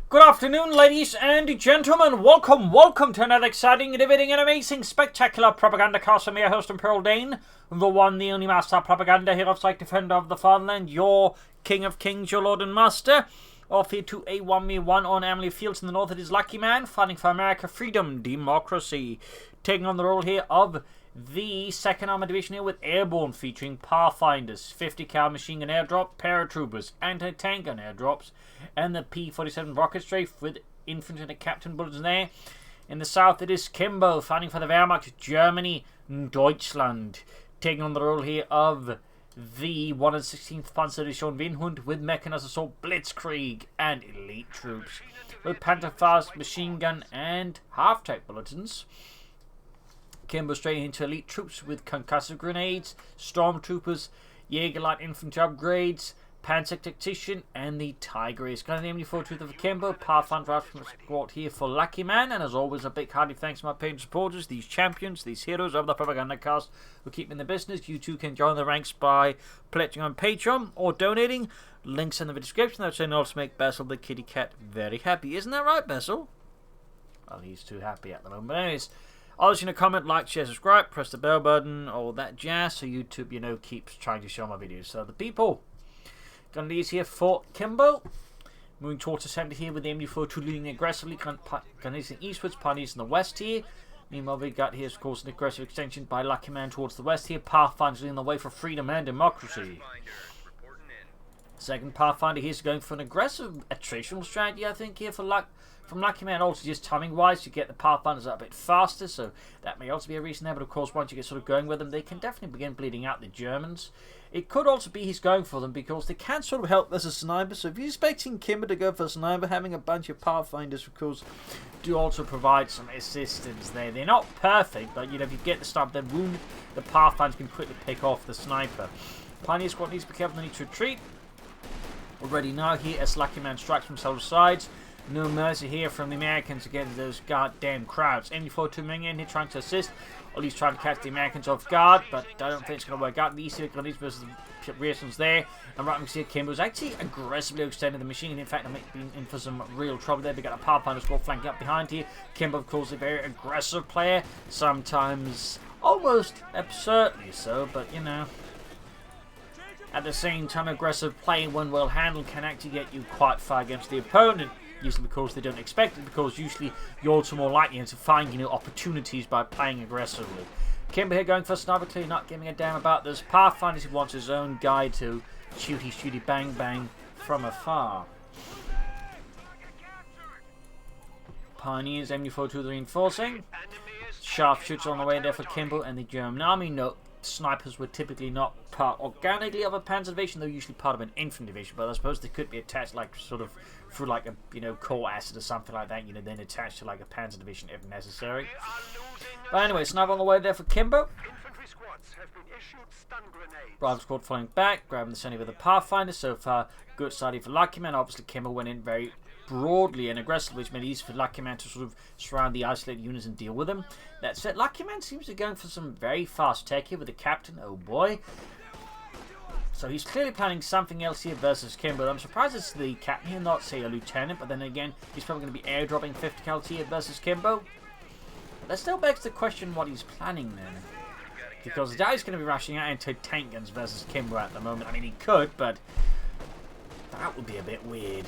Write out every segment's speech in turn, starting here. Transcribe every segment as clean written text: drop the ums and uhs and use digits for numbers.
Good afternoon, ladies and gentlemen. Welcome to another exciting, innovating, and amazing, spectacular Propagandacast. I'm your host, Pearl Dane, the one, the only master of propaganda, hero of defender of the fatherland, your king of kings, your lord and master. Off here to a 1v1 on Amilly Fields in the north. It is Luckyman, fighting for America, freedom, democracy. Taking on the role here of the 2nd Armored Division here with Airborne, featuring Pathfinders, 50 cal machine gun airdrop, paratroopers, anti-tank gun airdrops, and the P-47 rocket strafe with infantry and captain bullets there. In the south it is Kimbo, fighting for the Wehrmacht, Germany, Deutschland. Taking on the role here of the 116th Panzerdivision Windhund with mechanized assault Blitzkrieg and Elite Troops with Pantherfast machine gun and half-track bulletins. Kimbo straight into Elite Troops with concussive grenades, Stormtroopers, Jaeger light infantry upgrades, Panzer Tactician, and the Tiger Ace. Got an Amilly Fields for Kimbo, Pathfinder from squad here for Luckyman, and as always, a big hearty thanks to my Patreon supporters, these champions, these heroes of the Propagandacast who keep me in the business. You too can join the ranks by pledging on Patreon or donating. Links in the description. That's saying also make Bessel the kitty cat very happy. Isn't that right, Bessel? Well, he's too happy at the moment. But anyways, obviously, comment, like, share, subscribe, press the bell button, all that jazz, so YouTube, keeps trying to show my videos. So the people, gonna leave here for Kimbo. Moving towards the center here with the Amilly Fields leading aggressively, Canadian eastwards, parties in the west here. Meanwhile, we got here, of course, an aggressive extension by Luckyman towards the west here. Pathfinder leading the way for freedom and democracy. Second Pathfinder here is going for an aggressive attritional strategy, I think, here for from Luckyman, also just timing-wise, to get the Pathfinders up a bit faster, so that may also be a reason there, but of course, once you get sort of going with them, they can definitely begin bleeding out the Germans. It could also be he's going for them, because they can sort of help as a sniper, so if you're expecting Kimbo to go for a sniper, having a bunch of Pathfinders, of course, do also provide some assistance there. They're not perfect, but, if you get the sniper, then wound, the Pathfinders can quickly pick off the sniper. Pioneer Squad needs to be careful, they need to retreat. Already now here, as Luckyman strikes from several sides. No mercy here from the Americans against those goddamn crowds. Amilly Fields coming in here trying to assist, or at least trying to catch the Americans off guard, but I don't think it's going to work out. The easy grenades versus the reactions there. And right, we see Kimbo's actually aggressively extending the machine. In fact, I'm being in for some real trouble there. We got a Pathfinder squad flanking up behind here. Kimbo, of course, a very aggressive player. Sometimes almost absurdly so, but at the same time, aggressive play, when well handled, can actually get you quite far against the opponent. Usually because they don't expect it, because usually you're also more likely to find opportunities by playing aggressively. Kimbo here going for a sniper, clearly not giving a damn about this. Pathfinder, he wants his own guy to shooty bang bang from afar. Pioneers, Amilly Fields reinforcing. Sharpshooters on the way there for Kimbo and the German army. No, snipers were typically not part organically of a panzer division. They're usually part of an infantry division, but I suppose they could be attached sort of through a CoH2 or something like that, then attached to a panzer division if necessary. But anyway, sniper on the way there for Kimbo. Bravo squad falling back, grabbing the center with the Pathfinder. So far, good study for Luckyman. Obviously, Kimbo went in very broadly and aggressively, which made it easy for Luckyman to sort of surround the isolated units and deal with them. That said, Luckyman seems to be going for some very fast tech here with the captain. Oh boy. So he's clearly planning something else here versus Kimbo. I'm surprised it's the captain here, not, say, a lieutenant, but then again, he's probably going to be airdropping 50 cal here versus Kimbo. But that still begs the question what he's planning then. Because the guy's going to be rushing out into tank guns versus Kimbo at the moment. I mean, he could, but that would be a bit weird.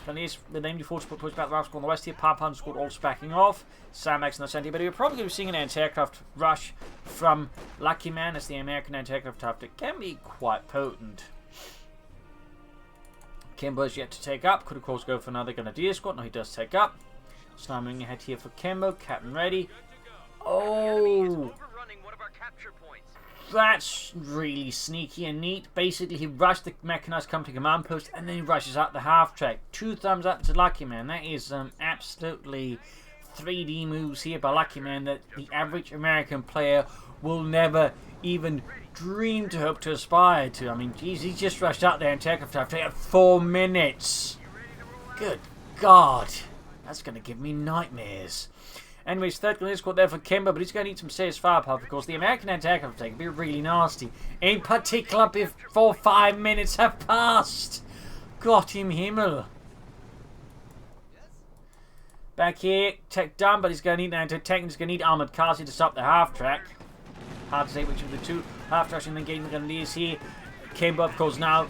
Pioneers with Amilly Fields push back the Rifle Squad on the west here. Pathfinder Squad also backing off. Sandbags in the center, but we're probably going to be seeing an anti-aircraft rush from Luckyman, as the American anti-aircraft tactic can be quite potent. Kimbo is yet to take up. Could of course go for another Grenadier Squad. No, he does take up. Slamming ahead here for Kimbo. Captain ready. Oh! That's really sneaky and neat. Basically, he rushed the mechanized company command post and then he rushes out the half track. 2 thumbs up to Luckyman. That is absolutely 3D moves here by Luckyman that the average American player will never even dream to hope to aspire to. I mean, geez, he just rushed out there and took 4 minutes. Good God. That's going to give me nightmares. Anyways, third Grenadier Squad there for Kimbo, but he's going to need some serious firepower because the American anti-aircraft attack will be really nasty. In particular, before 5 minutes have passed. Gott im Himmel. Back here, tech done, but he's going to need anti-tech, and he's going to need armoured cars here to stop the half-track. Hard to say which of the two half-tracks in the game are going to lead here. Kimbo, of course, now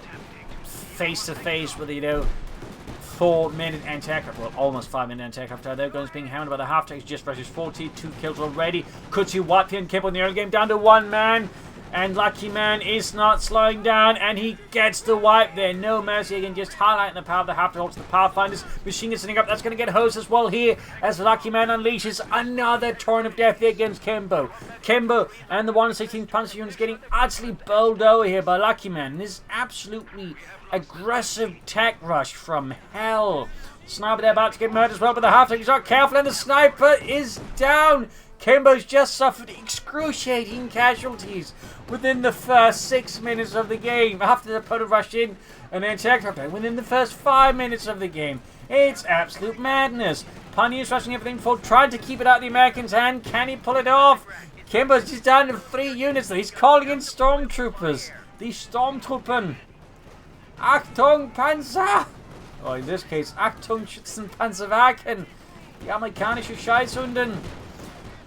face-to-face with, 4-minute anti-aircraft, well, almost 5-minute anti-aircraft. They're going to be being hounded by the half-tracks just versus 42 kills already. Could you wipe here and Kimbo in the early game down to 1 man? And Luckyman is not slowing down, and he gets the wipe there. No mercy again, just highlighting the power of the half-track to the Pathfinders. Machine gun sitting up, that's going to get hosed as well here, as Luckyman unleashes another torrent of death here against Kimbo. Kimbo and the 116th Panzer unit is getting absolutely bowled over here by Luckyman. This absolutely aggressive tech rush from hell. Sniper there about to get murdered as well, but the half-track is not careful, and the sniper is down. Kimbo's just suffered excruciating casualties within the first 6 minutes of the game after the opponent rushed in and then attacked within the first 5 minutes of the game. It's absolute madness. Pioneer's rushing everything forward, trying to keep it out of the Americans' hand. Can he pull it off? Kimbo's just down to 3 units though. He's calling in stormtroopers. The Stormtruppen. Achtung Panzer! Or in this case, Achtung Schützenpanzerwagen. Die amerikanische Scheißhunden.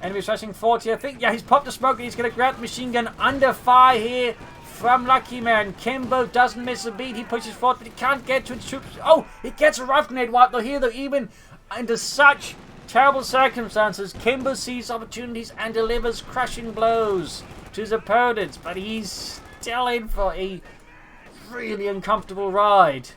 Enemies rushing 40, I think. Yeah, he's popped the smoke and he's going to grab the machine gun under fire here from Luckyman. Kimbo doesn't miss a beat. He pushes forward, but he can't get to his troops. Oh, he gets a rifle grenade wipe though here, though. Even under such terrible circumstances, Kimbo sees opportunities and delivers crushing blows to his opponents. But he's still in for a really uncomfortable ride.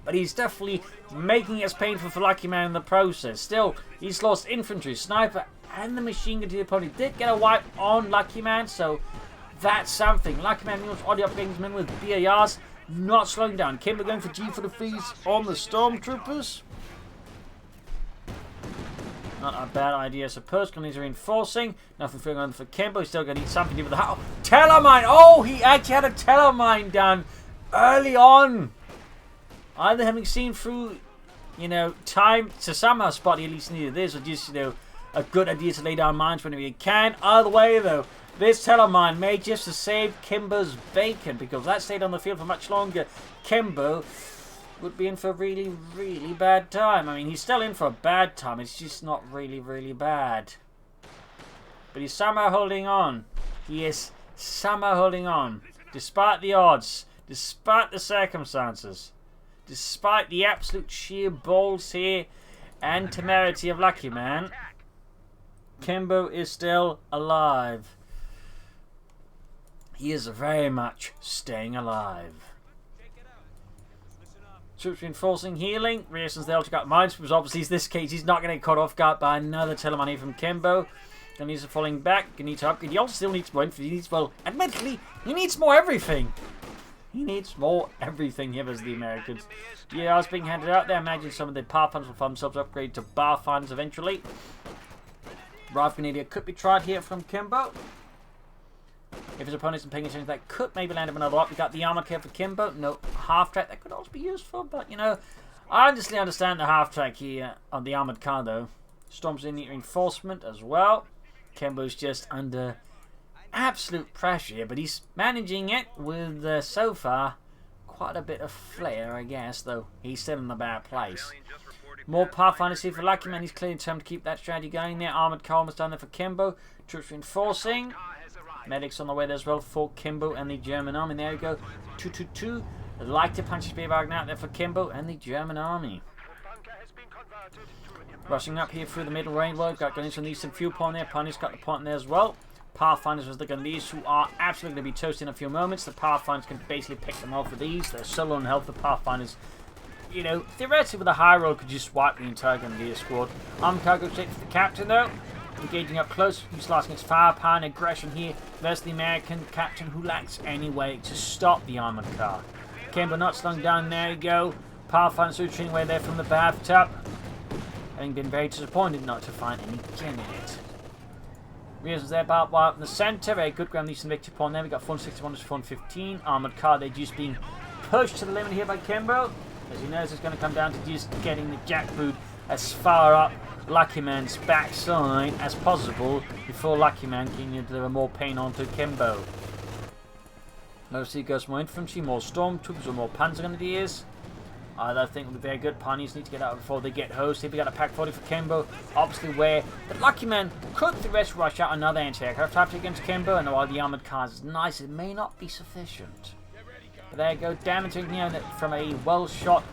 But he's definitely making it as painful for Luckyman in the process. Still, he's lost infantry, sniper, and the machine gun to the opponent. Did get a wipe on Luckyman, so that's something. Luckyman moves on the upgames men with BARs, not slowing down. Kimbo going for G for the freeze on the Stormtroopers. Not a bad idea, I suppose. He's reinforcing. Nothing going on for Kimbo. He's still going to need something to do with the Telemine! Oh, he actually had a Telemine done early on. Either having seen through, time to somehow spot he at least needed this, or just, a good idea to lay down mines whenever you can. Either way, though, this Telemine may just have saved Kimbo's bacon, because that stayed on the field for much longer. Kimbo would be in for a really, really bad time. I mean, he's still in for a bad time. It's just not really, really bad. But he's somehow holding on. He is somehow holding on. Despite the odds. Despite the circumstances. Despite the absolute sheer balls here and temerity of Luckyman, Kimbo is still alive. He is very much staying alive. Troops reinforcing, healing. Reasons they also got mines, because obviously in this case he's not going to get caught off guard by another Telemine from Kimbo. Then he's falling back. He needs to upgrade. He also still needs more infantry. He needs, well, admittedly, he needs more everything. He needs more everything here as the Americans. Yeah, being handed out there. I imagine some of the Pathfinders will find themselves upgrade to Barfinders eventually. Rifle grenadier could be tried here from Kimbo. If his opponent's paying attention, that could maybe land him another up. We got the armor care for Kimbo. No, half-track. That could also be useful, but, I honestly understand the half-track here on the armored car, though. Storms in reinforcement as well. Kimbo's just under absolute pressure here, but he's managing it with, so far, quite a bit of flair, I guess, though he's still in a bad place. More Pathfinders here for Luckyman. He's clearly determined to keep that strategy going there. Armored car almost down there for Kimbo. Troops reinforcing. Medics on the way there as well for Kimbo and the German army. There we go. 222. Like to punch his beerwagon out there for Kimbo and the German army. Rushing up here through the middle railroad. Got going into the eastern fuel point there. Pioneers got the point there as well. Pathfinders was the Gandhis, who are absolutely going to be toasted in a few moments. The Pathfinders can basically pick them off with these. They're so low on health. The Pathfinders, theoretically with a high roll, could just wipe the entire Gandhia squad. Armed car goes straight for the captain though. Engaging up close, utilizing its firepower and aggression here versus the American captain, who lacks any way to stop the armored car. Kimbo not slowing down. There you go. Pathfinders retreating away there from the bathtub, having been very disappointed not to find any gem in it. Reasons there, barbed wire in the centre. Very good ground least victory point there. We got 461 to 415. Armoured car, they're just being pushed to the limit here by Kimbo. As he knows, it's going to come down to just getting the jackboot as far up Luckyman's backside as possible before Luckyman can deliver more pain onto Kimbo. Mostly goes more infantry, more stormtroopers, or more panzer grenadiers. I think will be very good. Pioneers need to get out before they get hosed. Here we got a Pack 40 for Kimbo. Obviously where the Luckyman could the rest rush out another anti-aircraft type against Kimbo, and while the armoured cars is nice, it may not be sufficient. But there you go, damaging from a well-shot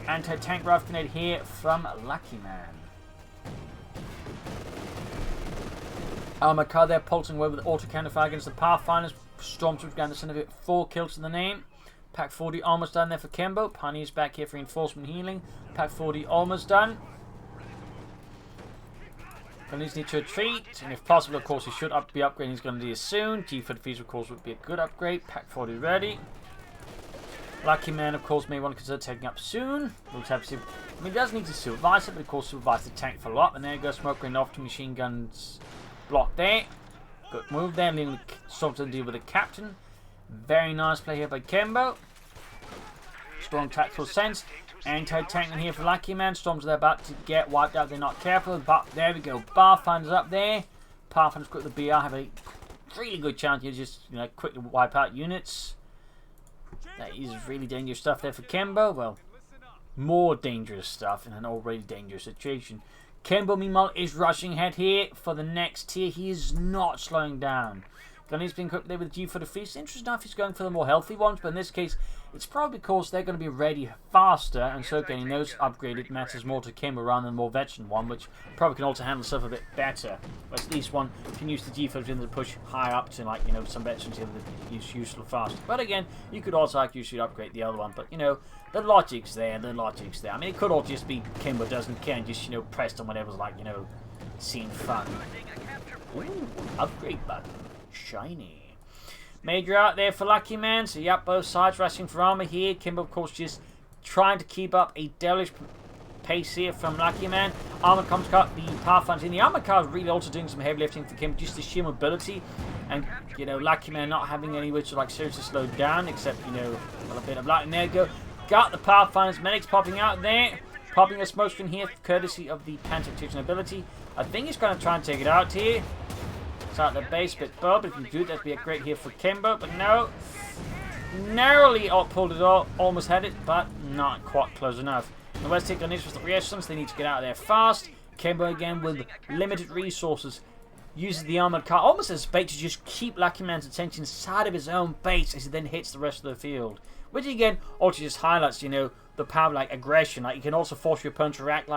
anti-tank rifle grenade here from Luckyman. Armoured car there pulsing away with auto counterfire against the Pathfinders. Stormtroopers down the center of it, 4 kills to the name. Pack 40 almost done there for Kimbo. Pioneers back here for reinforcement healing. Pack 40 almost done. Pioneers need to retreat, and if possible, of course, he should be upgrading. He's going to do this soon. G for defeat, of course, would be a good upgrade. Pack 40 ready. Luckyman, of course, may want to consider taking up soon. We'll have to see. I mean, he does need to supervise it, but of course, supervise the tank for a lot. And there goes smoke going off to machine guns block there. Good move there, leaving the Storm to deal with the captain. Very nice play here by Kimbo. Strong tactical sense. Anti-tank in here for Luckyman. Storms are about to get wiped out. They're not careful, but there we go. Pathfinder's up there. Pathfinder's quick. The BR have a really good chance to just quickly wipe out units. That is really dangerous stuff there for Kimbo. Well, more dangerous stuff in an already dangerous situation. Kimbo, meanwhile, is rushing ahead here for the next tier. He is not slowing down. Gunny's been cooked there with G for the feast. Interesting enough, he's going for the more healthy ones, but in this case, it's probably because they're going to be ready faster, and so getting those upgraded matters more to Kimbo rather than the more veteran one, which probably can also handle stuff a bit better. But at least one can use the G for to push higher up to, some veterans here that use useful faster. But again, you could also usually upgrade the other one, but the logic's there, I mean, it could all just be Kimbo doesn't care and just, pressed on whatever's seeing fun. Ooh, upgrade button. Shiny. Major out there for Luckyman. So, yep, both sides rushing for armor here. Kimbo, of course, just trying to keep up a devilish pace here from Luckyman. Armored comes cut the Pathfinders in. The armored car is really also doing some heavy lifting for Kimbo, just the sheer mobility. And, Luckyman not having any way to, seriously slow down, except, a bit of luck. And there you go. Got the Pathfinders. Medics popping out there. Popping a smoke screen here, courtesy of the Panther ability. I think he's going to try and take it out here. Out the base bit bold. If you do, that'd be a great here for Kimbo, but no. Narrowly pulled it off, almost had it, but not quite close enough. The West take on this with the reactions. They need to get out of there fast. Kimbo again with limited resources uses the armored car almost as bait to just keep Luckyman's attention inside of his own base as he then hits the rest of the field. Which again also just highlights, the power of aggression. You can also force your opponent to react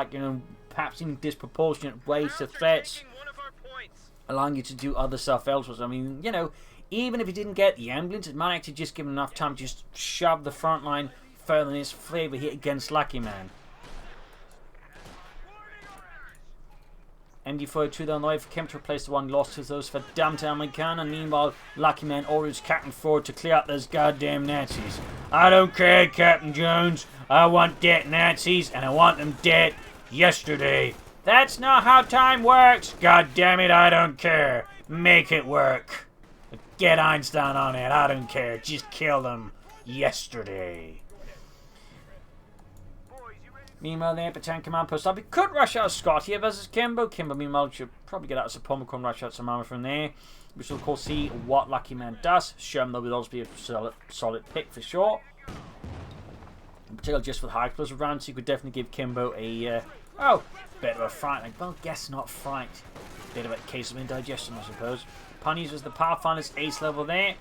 perhaps in disproportionate ways to threats, allowing you to do other stuff elsewhere. I mean, even if you didn't get the ambulance, it might actually just give him enough time to just shove the front line further in his favour here against Luckyman. MD-42 on the way for Kim to replace the one lost to those for Dumped American, and meanwhile, Luckyman orders Captain Ford to clear out those goddamn Nazis. I don't care, Captain Jones. I want dead Nazis, and I want them dead yesterday. That's not how time works. God damn it, I don't care. Make it work. Get Einstein on it. I don't care. Just kill them yesterday. Meanwhile, the Tank Command Post up. He could rush out Scott here versus Kimbo. Kimbo, meanwhile, should probably get out of Sapomicon and rush out some armor from there. We shall, of course, see what Luckyman does. Sherman, though, will also be a solid pick for sure. In particular, just for the high explosive rounds, so you could definitely give Kimbo a bit of a fright. Well, guess not fright. Bit of a case of indigestion, I suppose. Pun uses the Pathfinder's ace level there,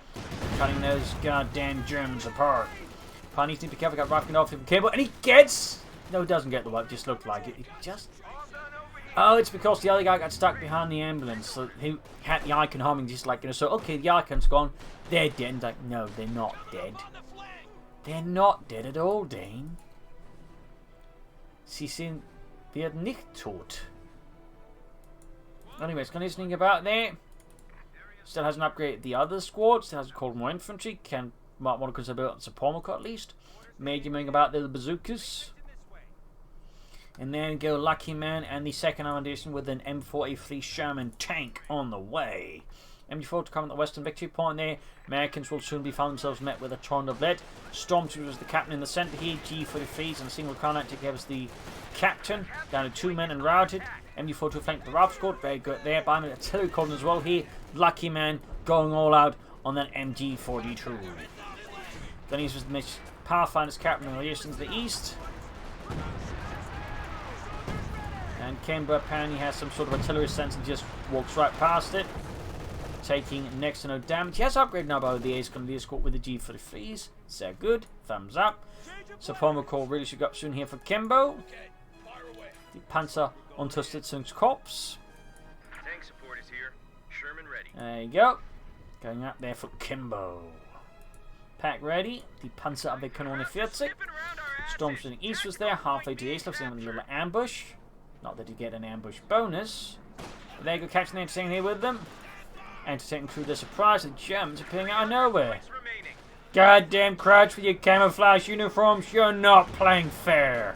cutting those goddamn Germans apart. Pun needs to be careful, got rifling off from Kimbo, and he gets. No, he doesn't get the what, just looked like it. It just. Oh, it's because the other guy got stuck behind the ambulance, so he had the icon humming, just so okay, the icon's gone. They're dead. And no, they're not dead. They're not dead at all, Dane. Sie sind wird nicht tot. Anyways, continuing about there. Still hasn't upgraded the other squad. Still hasn't called more infantry. Might want to consider about Sapomicon at least. Major moving about the bazookas. And then go Luckyman and the second ammunition with an M4A3 Sherman tank on the way. MD4 to come at the western victory point there. Americans will soon be found themselves met with a torrent of lead. Stormtroopers was the captain in the centre here. G43s and a single Carnite together as the captain. Down to 2 men and routed. MD4 to flank the Ralph squad. Very good there. By the artillery column as well here. Luckyman going all out on that MG42. Then he's with Pathfinder's captain in relation to the east. And Kimbo apparently has some sort of artillery sense and just walks right past it, taking next to no damage. He has upgraded now by the ace gun escort with the G33s. So good. Thumbs up. Supremo Core really should go up soon here for Kimbo. The Panzer Unterstützungskorps. Tank support is here. Sherman ready. There you go. Going up there for Kimbo. Pack ready. The Panzer Amilly Fields. Storms to the east was there. Halfway to the east. Looks like a little ambush. Not that you get an ambush bonus. But there you go, catching the entertaining here with them. Entertaining through the surprise. The Germans appearing out of nowhere. Goddamn crouch with your camouflage uniforms. You're not playing fair.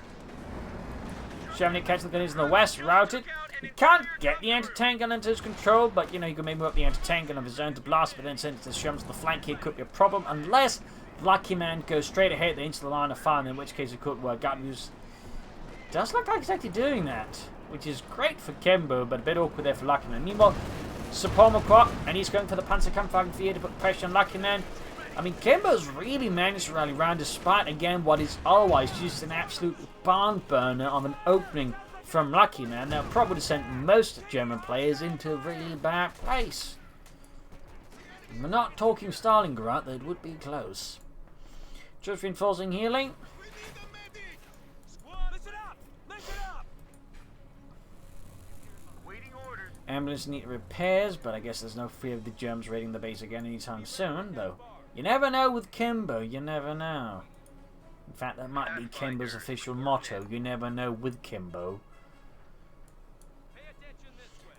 Germany catching the gunners in the west. Routed. You can't get the anti-tank gun into his control, but you know, you can maybe move up the anti-tank gun of his own to blast, but then since the Shermans to the flank here could be a problem, unless Luckyman goes straight ahead into the line of fire, in which case it could work out. Does look like he's actually doing that, which is great for Kimbo, but a bit awkward there for Luckyman. Meanwhile, Supremo, and he's going for the Panzerkampfwagen here to put pressure on Luckyman. I mean, Kimbo's really managed to rally around despite, again, what is otherwise just an absolute barn burner of an opening from Luckyman. Now, probably sent most German players into a really bad place. We're not talking Stalingrad, that would be close. Just reinforcing healing. Ambulance need repairs, but I guess there's no fear of the Germans raiding the base again anytime soon, though. You never know with Kimbo, you never know. In fact, that might be Kimbo's official motto, you never know with Kimbo.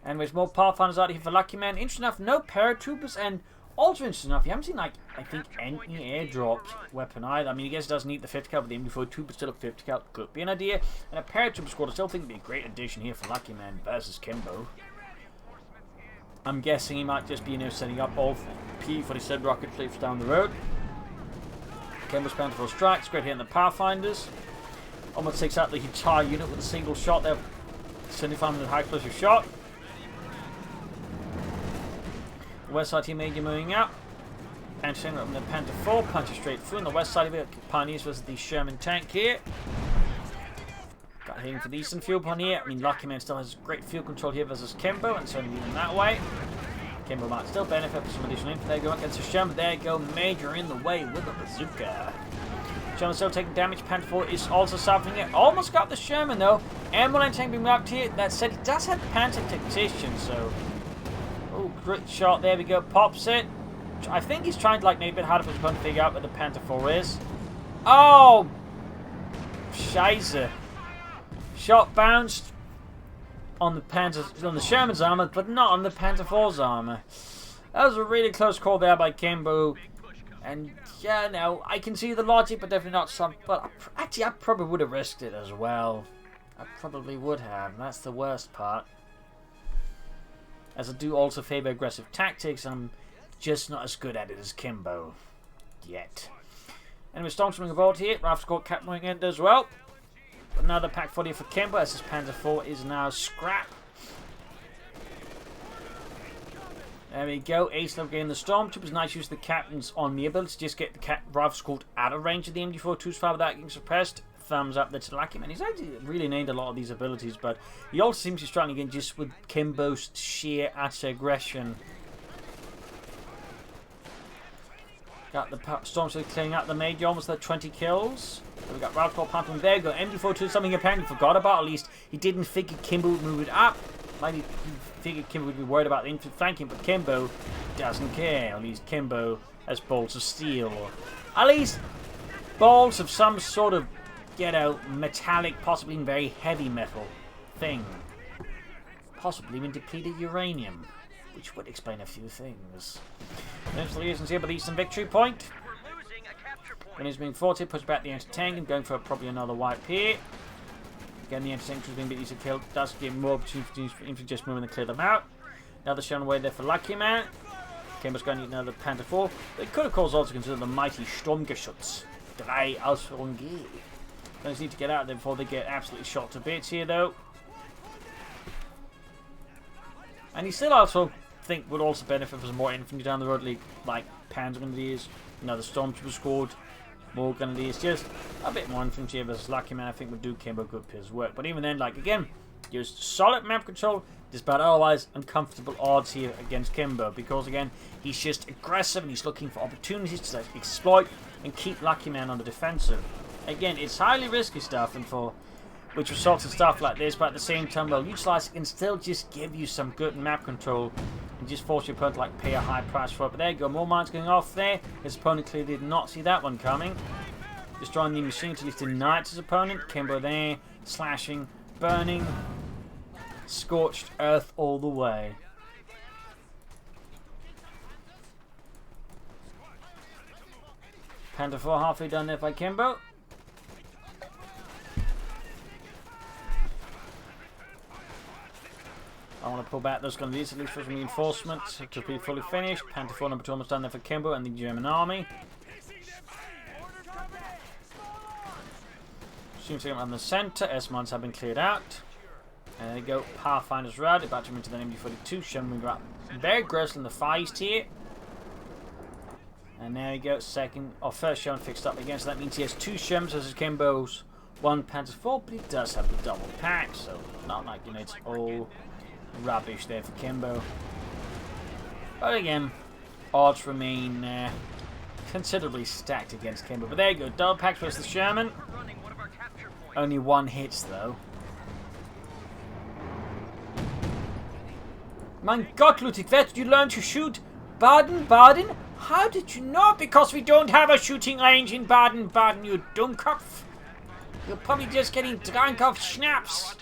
Anyways, more Pathfinders out here for Luckyman. Interesting enough, no paratroopers, and also interesting enough, you haven't seen, like, I think, any airdropped weapon either. I mean, I guess it doesn't need the 50 cal, but the MD42 but still a 50 cal could be an idea. And a paratrooper squad, I still think would be a great addition here for Luckyman versus Kimbo. I'm guessing he might just be, you know, setting up all P-47 rocket ships down the road. Kimbo's bountiful strikes, great hitting the Pathfinders. Almost takes out the entire unit with a single shot there. 7500 high explosive shot. The west side team major moving out. And sending up the Panther 4, punches straight through. On the west side of it, Pioneers versus the Sherman tank here. Got hitting for the eastern field upon here. I mean, Luckyman still has great field control here versus Kimbo, and certainly in that way. Kimbo might still benefit from some additional info. There you go against the Sherman. There you go, Major in the way with a bazooka. Sherman still taking damage. Panther 4 is also suffering it. Almost got the Sherman though. M1 tank being marked here. That said, he does have Panther tactician, so. Oh, great shot. There we go. Pops it. I think he's trying to like make it a bit harder for his opponent to figure out where the Panther 4 is. Oh! Scheiße. Shot bounced on the Sherman's armor, but not on the Panther 4's armor. That was a really close call there by Kimbo. And yeah, no, I can see the logic, but definitely not some. But actually, I probably would have risked it as well. I probably would have. That's the worst part. As I do also favor aggressive tactics, I'm just not as good at it as Kimbo yet. Anyway, Stormstorming involved here. Ralph's got capturing it as well. Another pack 40 for Kimbo as his Panther 4 is now scrap. There we go. Ace level getting the Stormtroopers. Nice use of the captains on the ability to just get the Rifle Squad out of range of the MG42's fire without getting suppressed. Thumbs up there to Luckyman. He's actually really named a lot of these abilities, but he also seems to be struggling again just with Kimbo's sheer utter aggression. Got the Stormtrooper clearing out the Major, almost at 20 kills. So we got Ralph pumping there. Got MD42, something he apparently forgot about. At least he didn't figure Kimbo would move it up. Maybe he figured Kimbo would be worried about the infantry flanking, but Kimbo doesn't care. At least Kimbo has bolts of steel, or at least bolts of some sort of, you know, metallic, possibly even very heavy metal thing. Possibly even depleted uranium, which would explain a few things. There's the reasons here by the Eastern Victory Point. When he's being fought here, push back the anti-tank and going for probably another wipe here. Again, the anti-tank is being a bit easy to kill. Does give more opportunities for infantry just moving to clear them out. Another shot away there for Luckyman. Kimbo's going to need another Panther 4. They could, of course, also consider the mighty Sturmgeschütz. 3 Ausführungen. They just need to get out of there before they get absolutely shot to bits here, though. And he still also think would also benefit from some more infantry down the road, like Panzer Grenadiers, another Stormtrooper squad. More grenadiers, just a bit more infantry versus Luckyman. I think would do Kimbo good piece of work. But even then, like again, just solid map control, despite otherwise uncomfortable odds here against Kimbo. Because again, he's just aggressive and he's looking for opportunities to like, exploit and keep Luckyman on the defensive. Again, it's highly risky stuff and for which results in stuff like this, but at the same time, well, utilize it can still just give you some good map control and just force your opponent to like pay a high price for it. But there you go, more mines going off there. His opponent clearly did not see that one coming. Destroying the machine to at least deny his opponent. Kimbo there, slashing, burning, scorched earth all the way. Panther 4 halfway done there by Kimbo. I want to pull back those grenadiers at least for some reinforcements to be fully finished. Panther 4 number 2 almost done there for Kimbo and the German army. Seems to get on the centre. S-mines have been cleared out. And there you go. Pathfinder's routed. About to move into the MD42. Sherman moving up very aggressive in the far east here. And there you go. First Sherman fixed up again. So that means he has 2 Shermans versus Kimbo's 1 Panther 4. But he does have the double pack. So not like, you know, it's all rubbish there for Kimbo. But again, odds remain considerably stacked against Kimbo. But there you go, double packs versus the Sherman. Only 1 hits though. Mein Gott, Ludwig, where did you learn to shoot? Baden-Baden? How did you know? Because we don't have a shooting range in Baden-Baden, you Dummkopf. You're probably just getting drunk off schnapps.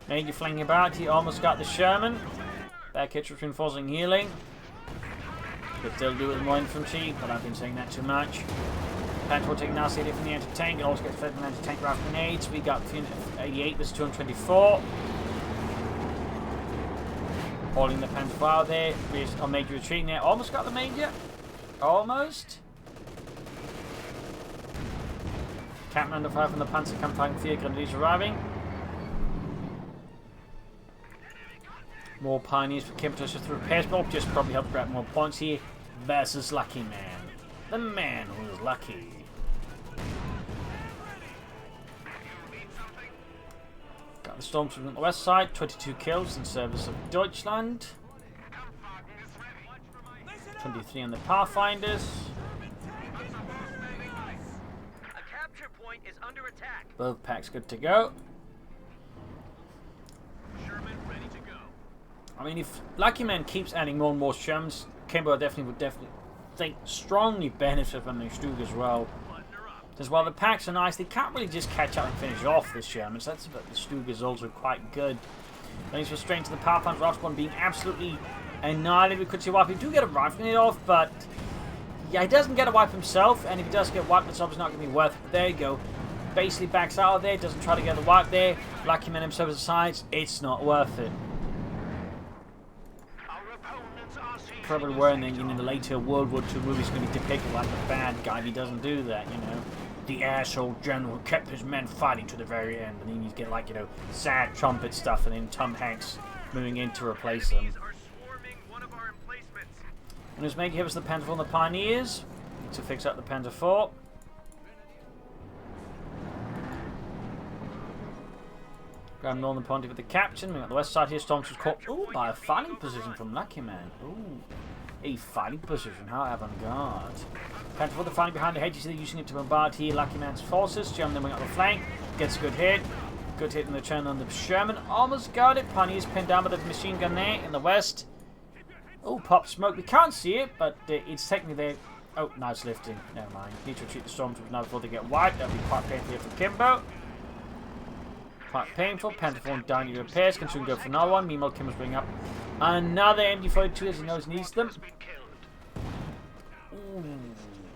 Major flinging about, he almost got the Sherman. Back hits reinforcing healing. Could still do with more infantry, but I've been saying that too much. Panther will take nasty hit from the anti-tank, and also gets fed from anti-tank rifle grenades. We got 88 versus 224. Holding the Panther out there. On major retreating there. Almost got the major. Almost. Captain under fire from the Panzer Campaign 4 grenadiers arriving. More pioneers for Kimbo to through repairs, but just probably help grab more points here versus Luckyman. The man who is lucky. Got the Stormtrooper on the west side, 22 kills in service of Deutschland. 23 on the Pathfinders. A capture point is under attack. Both packs good to go. I mean, if Luckyman keeps adding more and more Shermans, Kimbo would definitely think strongly benefit from the Stug as well. Because while the packs are nice, they can't really just catch up and finish off the Shermans. That's about the Stug is also quite good. Then he's restrained to the Pathfinder Roxborn being absolutely annihilated. We could see wipe. He do get a rifle grenade off, but yeah, he doesn't get a wipe himself. And if he does get wiped, it's obviously not going to be worth it. But there you go. Basically backs out of there, doesn't try to get the wipe there. Luckyman himself decides it's not worth it. Probably wearing in the later World War II movies going to be depicted like a bad guy if he doesn't do that, you know. The asshole general who kept his men fighting to the very end, and then you get like, you know, sad trumpet stuff, and then Tom Hanks moving in to replace him. And his make gives the Panther 4 and the Pioneers to fix up the Panther 4. Grab Northern Ponty with the captain. We got the west side here. Storms was caught by a fighting position from Luckyman. Ooh, a fighting position. How avant-garde. Panther 4 the fighting behind the hedge. You see they're using it to bombard here Luckyman's forces. German then went up the flank. Gets a good hit. Good hit in the turn on the Sherman. Almost got it. Pioneers pinned down by the machine gun there in the west. Oh, pop smoke. We can't see it, but it's technically there. Oh, nice lifting. Never mind. Need to retreat the storms now before they get wiped. That'll be quite painful here for Kimbo. Quite painful. Panther 4 down your repairs. Can soon go for another one. Meanwhile, Kimbo's bringing up another MD42 as he knows he needs them. Ooh,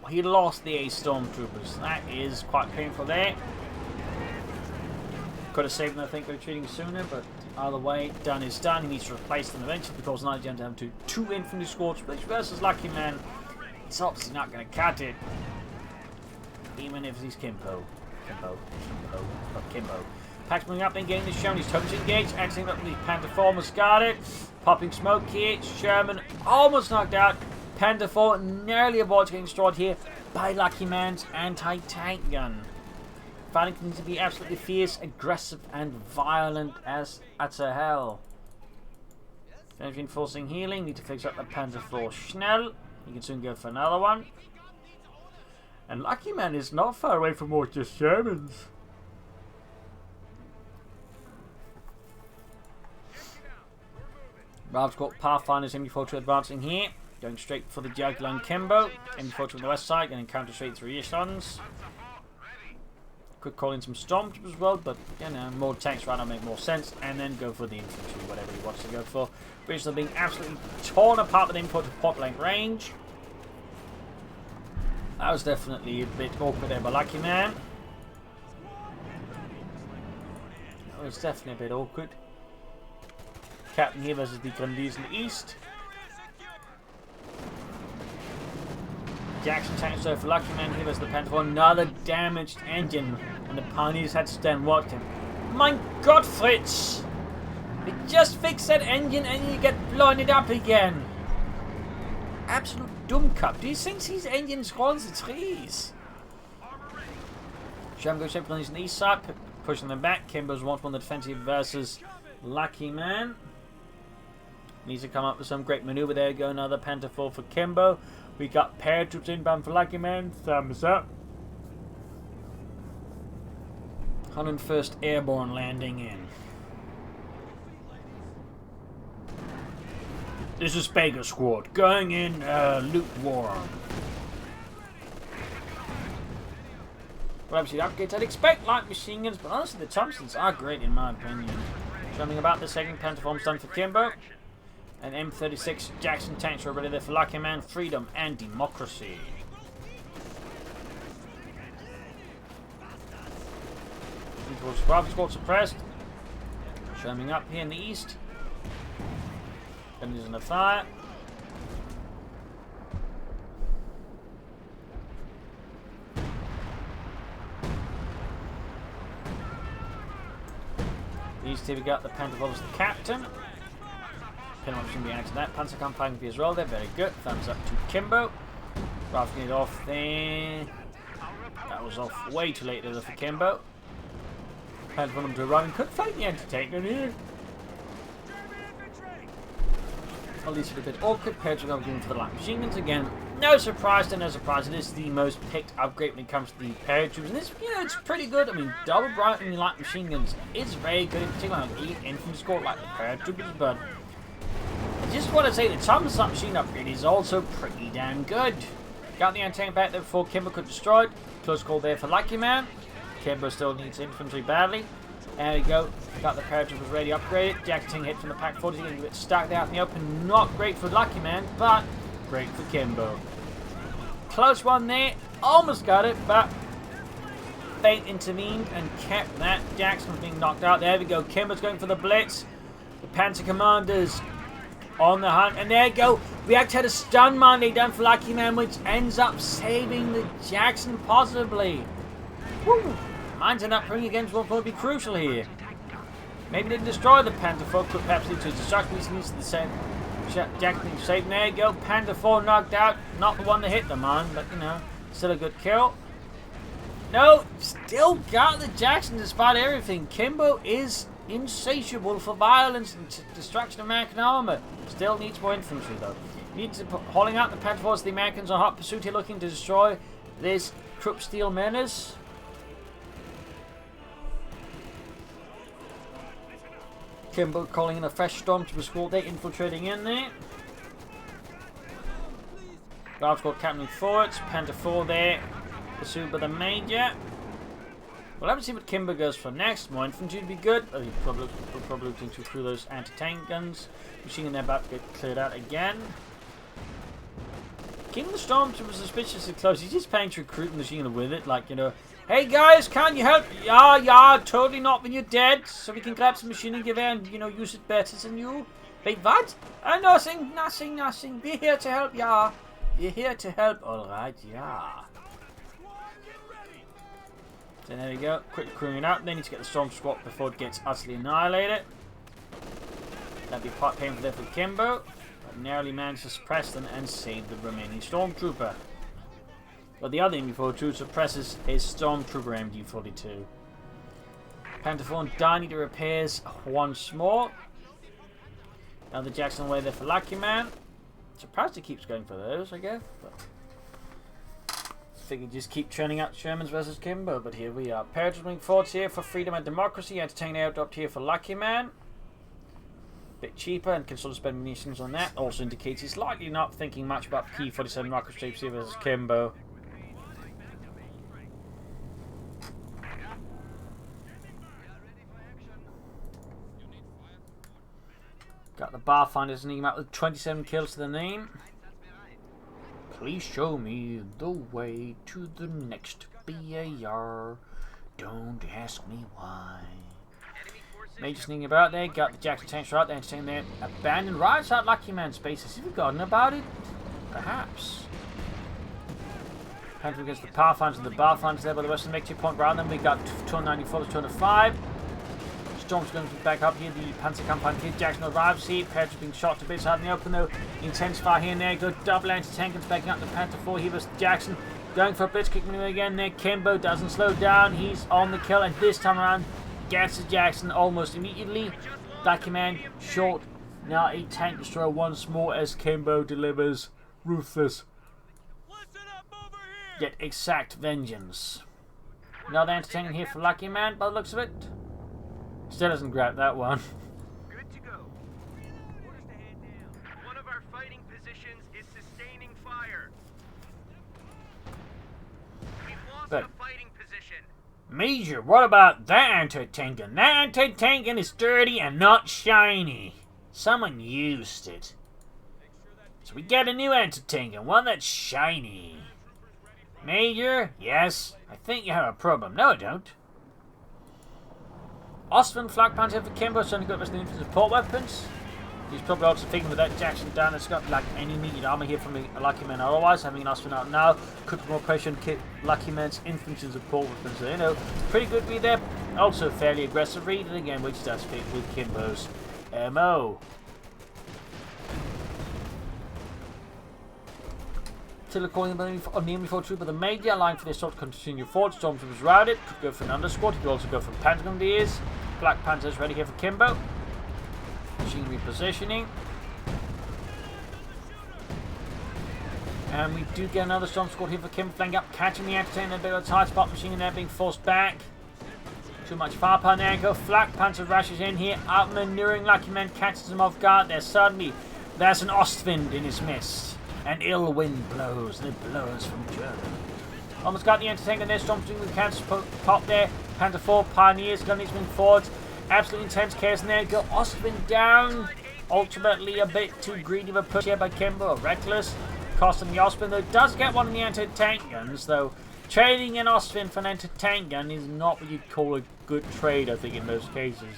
he lost the Ace Stormtroopers. That is quite painful there. Could have saved them, I think, by retreating sooner, but either way, done is done. He needs to replace them eventually because now he's going to have two infantry squads, which versus Luckyman, it's obviously not going to cut it. Even if he's Kimbo. Kimbo. Pack's moving up and getting the Sherman. He's totally engaged. Acting up the Panther 4 almost got it. Popping smoke here. Sherman almost knocked out. Panther 4 nearly avoids getting destroyed here by Luckyman's anti-tank gun. Fighting continues to be absolutely fierce, aggressive, and violent as hell. Reinforcing healing. Need to fix up the Panther 4 Schnell. You can soon go for another one. And Luckyman is not far away from more just Shermans. Ralph's got Pathfinder's MD4 advancing here. Going straight for the Jugular and Kimbo. MD4 on the west side, getting counter straight through Yishons. Could call in some Stormtroopers as well, but you know, more tanks right now make more sense. And then go for the infantry, whatever he wants to go for. British are being absolutely torn apart with info to point blank range. That was definitely a bit awkward there by Luckyman. That was definitely a bit awkward. Captain here versus the Grundys in the east. Jackson tanks over for Luckyman here versus the Panther 4. Another damaged engine. And the Pioneers had to stand watching. My God, Fritz! They just fixed that engine and you get blinded up again. Absolute dumb cup. Do you think these engines runs the trees? Sherman goes straight on the east side, pushing them back. Kimbo's once more on the defensive versus Luckyman. Needs to come up with some great maneuver there. Go another Panther 4 for Kimbo. We got paratroops inbound for Luckyman. Thumbs up. 101st Airborne landing in. This is Baker Squad going in lukewarm. Well, obviously, upgrades I'd expect light machine guns, but honestly, the Thompsons are great in my opinion. Something about the second Panther form's done for Kimbo. And M36 Jackson tanks are ready there for Luckyman, freedom and democracy. Bravo squad suppressed. Showing up here in the east. Gunners in the fire. East here we got the Panther as the captain. Pin option being added to that. Panzer campaign as well there, very good. Thumbs up to Kimbo. Roughing it off there. That was off way too late there for Kimbo. Panther for them to run and could fight the anti-tank in here. At least a bit awkward. Pairs are going for the light machine guns again. No surprise, no surprise. It is the most picked upgrade when it comes to the paratroopers. And this, you know, it's pretty good. I mean, double bright and light machine guns is very good, in particular on elite infantry squad like the paratroopers. But I just want to say the Thomas machine upgrade is also pretty damn good. Got the anti-tank back there before Kimbo could destroy it. Close call there for Luckyman. Kimbo still needs infantry badly. There we go. Got the paratroopers ready upgraded. Jackson hit from the Pack 40. Getting a bit stuck there out in the open. Not great for Luckyman, but great for Kimbo. Close one there. Almost got it, but fate intervened and kept that. Jackson was being knocked out. There we go. Kimbo's going for the blitz. The Panzer commanders on the hunt. And there you go. We actually had a stun mine they done for Luckyman, which ends up saving the Jackson possibly. Woo! Mines end up bringing against what will be crucial here. Maybe they didn't destroy the Panther 4, could perhaps lead to a destruction. He needs to the same. Jackson saved. There you go. Panther 4 knocked out. Not the one that hit the mine, but you know, still a good kill. No, still got the Jackson despite everything. Kimbo is insatiable for violence and destruction of American armor. Still needs more infantry though. Needs to hauling out the Panther 4 as the Americans on hot pursuit here, looking to destroy this Krupp Steel menace. Kimbo calling in a fresh Stormtrooper squad. They're infiltrating in there. Guard squad captain forwards. Panther 4 there. Pursued by the Major. Well, let's see what Kimbo goes for next. More infantry would be good. We're probably looking to through those anti-tank guns. Machine gun, they're about to get cleared out again. King of the Stormtrooper suspiciously close. He's just planning to recruit the machine gun with it. Like, you know, hey guys, can't you help? Yeah, totally not when you're dead. So we can grab some machine gun gewehr and, you know, use it better than you. Wait, what? Nothing. We're here to help, yeah. We're here to help, alright, yeah. So there we go. Quick crewing out. They need to get the storm squad before it gets utterly annihilated. That'd be quite painful there for Kimbo. But narrowly managed to suppress them and save the remaining stormtrooper. But the other MD-42 suppresses his stormtrooper MD-42. Panther 4 and Die need the repairs once more. Now the Jackson away there for Luckyman. Surprised he keeps going for those, I guess. But figured just keep churning out Shermans versus Kimbo, but here we are. Paratrooping forwards here for Freedom and Democracy. Entertaining airdrop here for Luckyman. Bit cheaper and can sort of spend munitions on that. Also indicates he's likely not thinking much about P-47 rocket troops here versus Kimbo. Got the Barfinders name out with 27 kills to the name. Please show me the way to the next BAR. Don't ask me why. Major sneaking about there. Got the Jackson tanks right there. Entertaining their abandoned right out Luckyman's base. Has he forgotten about it? Perhaps. Panther against the Pathfinders and the Barfinders there by the western victory point. Rather than we got 294 to 205. Storm's going to back up here. The Panzer Kampfpan Kid Jackson arrives here. Panther being shot to bits out in the open though. Intense fire here and there. Good double anti-tankers backing up the Panther 4 here was Jackson. Going for a blitzkrieg maneuver again there. Kimbo doesn't slow down. He's on the kill and this time around gets to Jackson almost immediately. Luckyman short. Now a tank destroyer once more as Kimbo delivers ruthless yet exact vengeance. Another entertaining here for Luckyman by the looks of it. Still doesn't grab that one. Good to go. One of our fighting positions is sustaining fire. We've lost But the fighting position. Major, what about that anti-tankin? That anti-tankin is dirty and not shiny. Someone used it. So we get a new anti-tankin, one that's shiny. Major, yes, I think you have a problem. No, I don't. Ostman flag panzer for Kimbo, trying to go with the support weapons. He's probably also thinking with that Jackson down, it's got like any immediate armor here from a Luckyman. Otherwise, having an Ostman out now could put more pressure on Luckyman's infantry support weapons. So, you know, pretty good read there. Also fairly aggressive read, and again, which does fit with Kimbo's MO. Still according on the MD-4 Trooper, the Major line for the assault to continue forward. Stormtroopers routed. Could go for an undersquad. He could also go for Pentagondiers. Black Panthers ready here for Kimbo. Machinery positioning. And we do get another storm squad here for Kimbo, flanking up, catching the entertainer. A bit of a tight spot machine in there, being forced back. Too much firepower there. Go Flak Panther rushes in here, outmaneuvering Luckyman, catches him off guard. There suddenly, there's an Ostwind in his midst. An ill wind blows, and it blows from Germany. Almost got the entertainer there, storming with cancer pop there. Panther 4, Pioneers, gunneys moving forwards. Absolutely intense chaos in there. Go Ostwind down. Ultimately a bit too greedy of a push here by Kimbo. Reckless. Costing the Ostwind, though. Does get one of the anti-tank guns, though. Trading an Ostwind for an anti-tank gun is not what you'd call a good trade, I think, in most cases.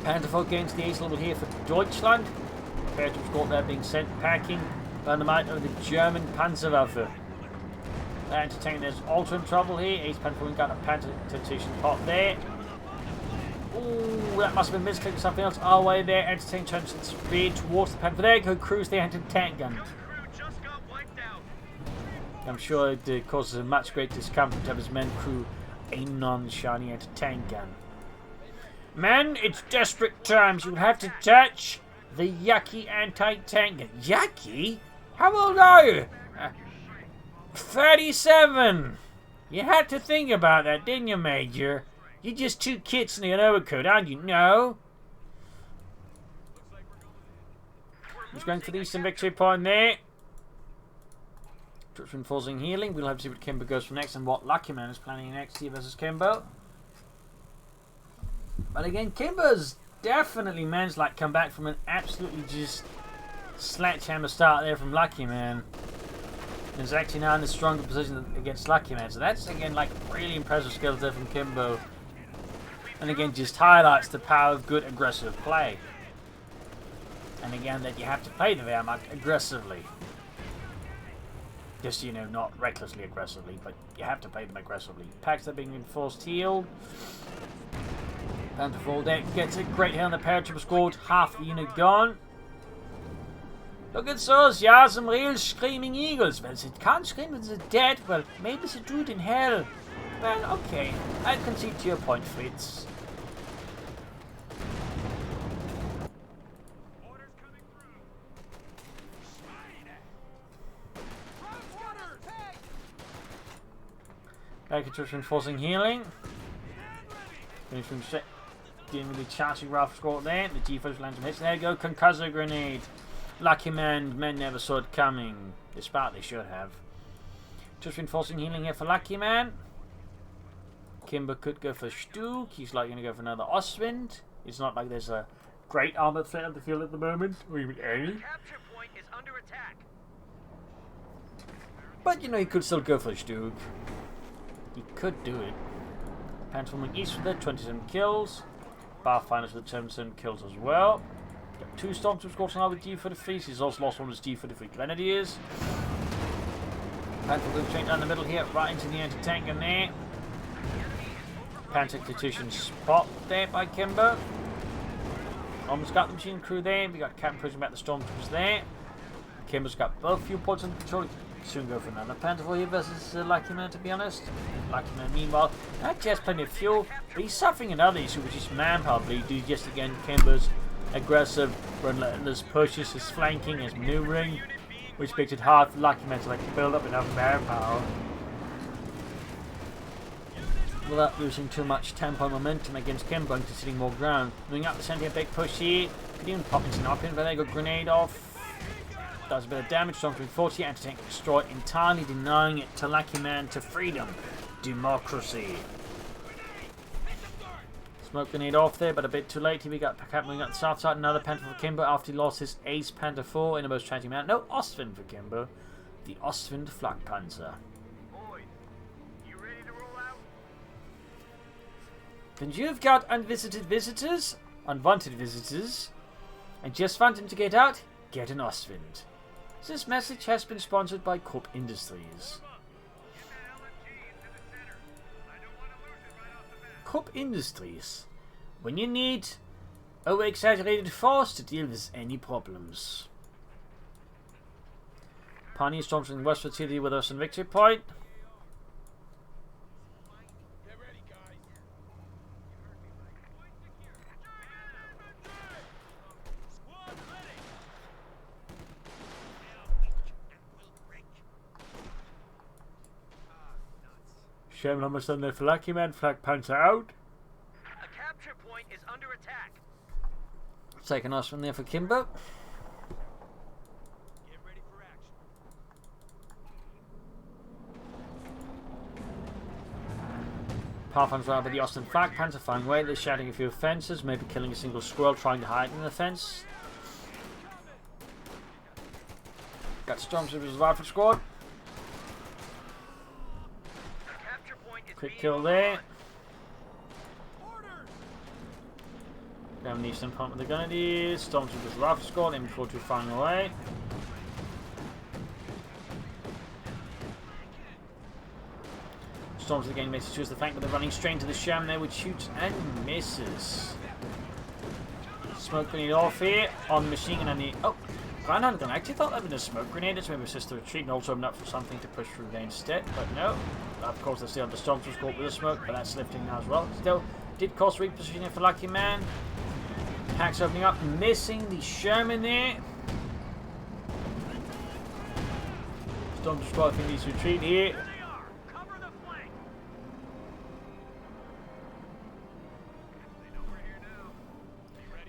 Panther 4 gains the ace level here for Deutschland. Paratroops squad there being sent packing by the might of the German Panzerwaffe. That entertainer is also in trouble here. Ace Panther 4 got a Panther tactician pot there. Ooh, that must have been misclicked something else. Our way there. Entertain turns its speed towards the Panther. There go cruise the anti-tank gun. I'm sure it causes a much great discomfort to have his men crew a non-shiny anti-tank gun. Man, it's desperate times. You'll have to touch the yucky anti-tank gun. Yucky? How old are you? 37. You had to think about that, didn't you, Major? You're just two kids in an overcoat, aren't you? No. He's going for the Eastern Victory Point there. Troops reinforcing healing. We'll have to see what Kimbo goes for next and what Luckyman is planning next here versus Kimbo. But again, Kimbo's definitely managed to like come back from an absolutely just sledgehammer start there from Luckyman. And is actually now in a stronger position against Luckyman. So that's again like really impressive skills there from Kimbo. And again just highlights the power of good aggressive play. And again, that you have to play the Wehrmacht aggressively. Just, you know, not recklessly aggressively, but you have to play them aggressively. Packs are being enforced healed. Panther 4 deck gets a great hit on the paratrooper squad. Half the unit gone. Look at those, yeah, some real screaming eagles. Well, they can't scream if they're dead. Well, maybe they do it in hell. Well, okay. I'll concede to your point, Fritz. Back enforcing healing. Finishing dealing with the chassis Ralph squad there. The G-Force lands some hits. There you go, concussor grenade. Lucky men never saw it coming. Despite they should have. Just reinforcing healing here for Lucky Man. Kimbo could go for Stuck. He's likely going to go for another Ostwind. It's not like there's a great armored threat on the field at the moment, or even any. The capture point is under attack. But you know, he could still go for Stuck. He could do it. Transforming east with it, 27 kills. Pathfinders with 27 kills as well. Got 2 Stormtroopers squads now with G43. He's also lost one of his G43 Grenadiers. Panther will change down the middle here, right into the anti-tank in there. Panther Tactician spot there by Kimbo. Almost got the machine crew there. We got Captain pushing back the Stormtroopers there. Kimbo's got both fuel pods under control. Soon go for another Panther here versus Lucky Man, to be honest. Lucky Man, meanwhile, not just plenty of fuel, but he's suffering another issue, which is manpower bleed due just again Kimbo's aggressive, relentless pushes, his flanking, his maneuvering, which makes it hard for Lucky Man to like build up enough manpower without losing too much tempo and momentum against Kimbo and conceding more ground. Moving up the center, a big push here. Could even pop into an up-in, but there you go, grenade off. Does a bit of damage, Stormtrooper 40, anti-tank destroyed, entirely denying it to Lucky Man, to freedom, democracy. Smoke grenade off there, but a bit too late. Here we got Pacat moving up the south side, another Panther for Kimbo after he lost his ace Panther 4 in the most tragic manner. No, Ostwind for Kimbo. The Ostwind Flak Panzer. Boys, you ready to roll out? Then you've got unwanted visitors, and just want them to get out, get an Ostwind. This message has been sponsored by CoH Industries. CoH Industries. When you need over-exaggerated force to deal with any problems. Pioneer storms in West Facility with us in Victory Point. Sherman almost done there for Lucky Man. Flak Panther out. A capture point is under attack. Taking us from there for Kimbo. Get ready for action. Pathfinder's around by the Austin Flak Panther, flying away. They're shouting a few fences, maybe killing a single squirrel trying to hide in the fence. Got Stormtroopers rifle squad. Quick kill there. Down the eastern front with the Grenadiers. Stormtroopers rifle squad, M42 flying away. Stormtroopers again makes it towards the flank, but they're running straight into the sham there, which shoots and misses. Smoke grenade off here on the machine gun and the. Oh! Ground handgun. I actually thought that would be a smoke grenade. It's maybe assist the retreat and also open up for something to push through there instead, but no. Of course, they still have the Stormtroopers caught with the smoke, but that's lifting now as well. Still, did cause repositioning for Lucky Man. Hacks opening up, missing the Sherman there. Stormtrooper squad, I think, needs to retreat here. Cover the flank.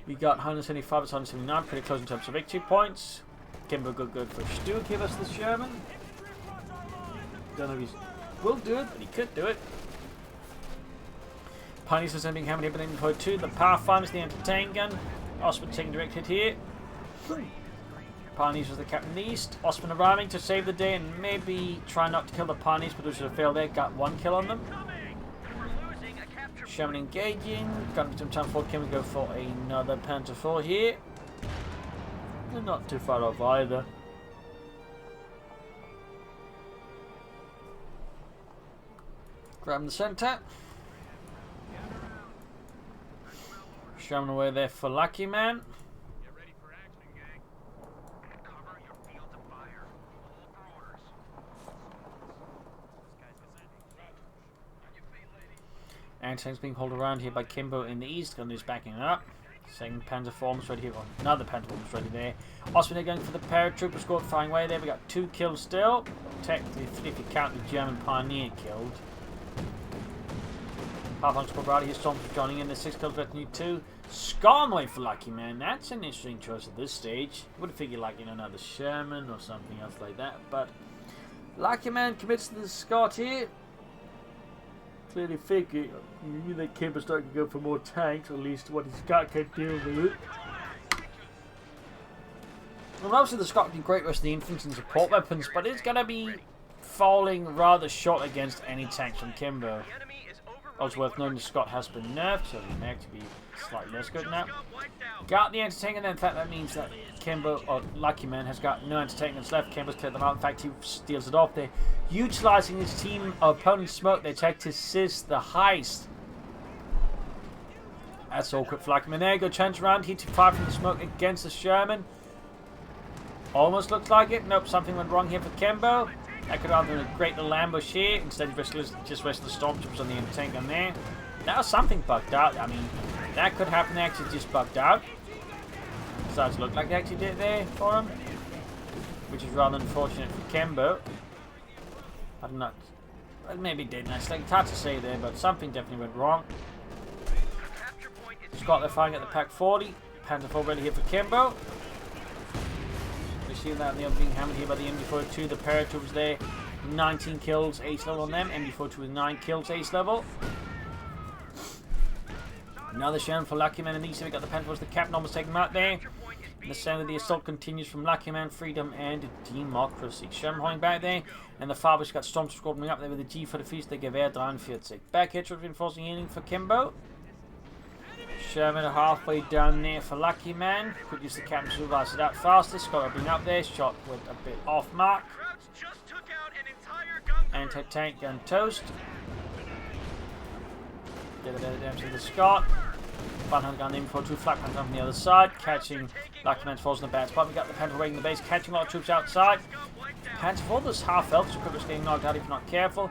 We got 175 to 179, pretty close in terms of victory points. Kimbo good for Stu, give us the Sherman. Don't know if he will do it, but he could do it. Pioneers are sending how many but in point 2. The Pathfinders, the anti-tank gun. Osman taking direct hit here. Pioneers was the captain in the east. Osman arriving to save the day and maybe try not to kill the Pioneers, but we should have failed there. Got 1 kill on them. Sherman engaging. Got some time for Kim to go for another Panther 4 here. They're not too far off either. Grab the centre. Shoving away there for Luckyman. Get ready for action, gang. Cover your field of fire. Hold for orders. On your feet, lady. Anti-tank's being pulled around here by Kimbo in the east. Gun is backing up. Second Panzer forms right here. Another Panzer forms ready there. Osman are going for the paratrooper squad, firing away there. We got 2 kills still. Technically, if you count the German pioneer killed. Half-on squad right here. Storms joining in. The 6 kills retinue 2. Scarm away for Luckyman. That's an interesting choice at this stage. Would have figured like another Sherman or something else like that. But Luckyman commits to the Scott here. Clearly figure that Kimbo's starting to go for more tanks, or at least what he's got can deal with it. Well, obviously the Scott can do great rest of the infantry and support weapons, but it's going to be falling rather short against any tanks from Kimbo. Also worth noting the Scott has been nerfed, so he may actually be slightly less good now. Got the anti-tank, and then in fact that means that Kimbo, or Luckyman, has got no anti-tank left. Kimbo's cleared them out. In fact, he steals it off there. Utilising his team of opponent's smoke, they check to seize the heist. That's awkward for Luckyman. There you go, chance around. He took 5 from the smoke against the Sherman. Almost looks like it. Nope, something went wrong here for Kimbo. That could have been a great little ambush here. Instead, he just rested the stormtroopers on the anti-tank on there. That was something bugged out. I mean, that could happen. They actually just bugged out. Starts to look like they actually did it there for him, which is rather unfortunate for Kimbo. I'm not. Well, maybe it didn't. It's hard to say there, but something definitely went wrong. Scott, they're firing at the Pack 40. Panzer 4 ready here for Kimbo. We see that they are being hammered here by the MD-42. The paratroopers there, 19 kills, ace level on them. MD-42 with 9 kills, ace level. Another Sherman for Luckyman, and these we got the Panthers. The captain almost taken him out there. And the sound of the assault continues from Luckyman, freedom and democracy. Sherman holding back there, and the Fabish got Storm squabbling up there with the G for the feast. They give air 43. Back here, reinforcing healing for Kimbo. Sherman halfway down there for Luckyman. Could use the captain to rise it out faster. Scott opening up there. Shot went a bit off mark. Anti-tank gun toast. Get a bit down to the Scott. 100 gun in for 2 flak guns on the other side. Catching Luckyman's falls in the bad spot. We got the Panther raiding the base. Catching a lot of troops outside. Panther for this half elf. So Crippler's getting knocked out if not careful.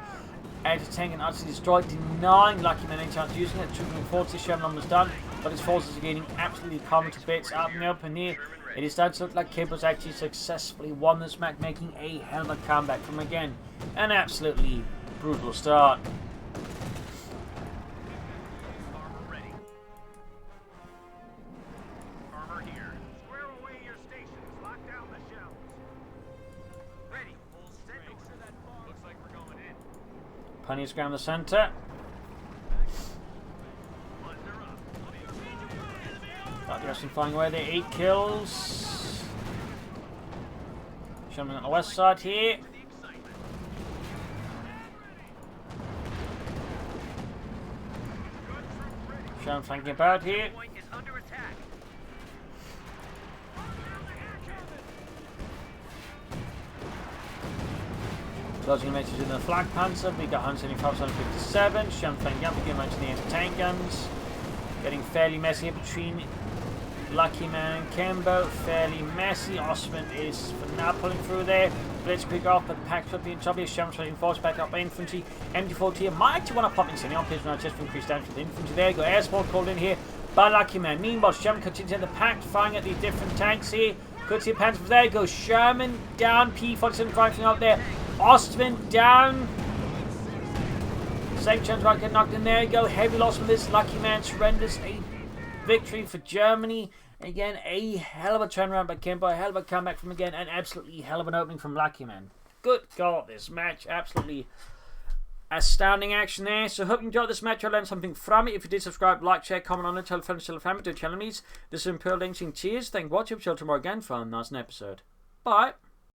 Anti-tank and utterly destroyed, denying Luckyman any chance of using it. Trooping forward to Sherman almost done, but his forces are getting absolutely pummeled to bits out in the open here. It is starting to look like Kimbo's actually successfully won this match, making a hell of a comeback from again an absolutely brutal start. Pioneers ground the centre. Got the rest flying away there. 8 kills. Sherman on the west side here. Sherman flanking about here. Closing message in the Flak Panzer. We got 175, 157. Sherman flanking up again, mentioning the anti-tank guns. Getting fairly messy here between Luckyman and Kimbo. Fairly messy. Osman is for now pulling through there. Blitzkrieg off, but the Pack's being trouble. Sherman's trying to force back up by infantry. MD-40 here might actually want to pop in on page now just to increase damage to the infantry. There you go. Air support called in here by Luckyman. Meanwhile, Sherman continues in the Pack, firing at the different tanks here. Good see Panzer. There you go. Sherman down. P-47 driving out there. Ostman down. Safe chance about getting knocked in. There you go. Heavy loss from this. Luckyman surrenders. A victory for Germany. Again, a hell of a turnaround by Kimbo. A hell of a comeback from again. And absolutely hell of an opening from Luckyman. Good God, this match. Absolutely astounding action there. So hope you enjoyed this match. I learned something from it. If you did, subscribe, like, share, comment on it. Tell friends, tell family, do channel me's. This is Imperial Dancing. Cheers. Thank you for watching. Till tomorrow again for a nice episode. Bye.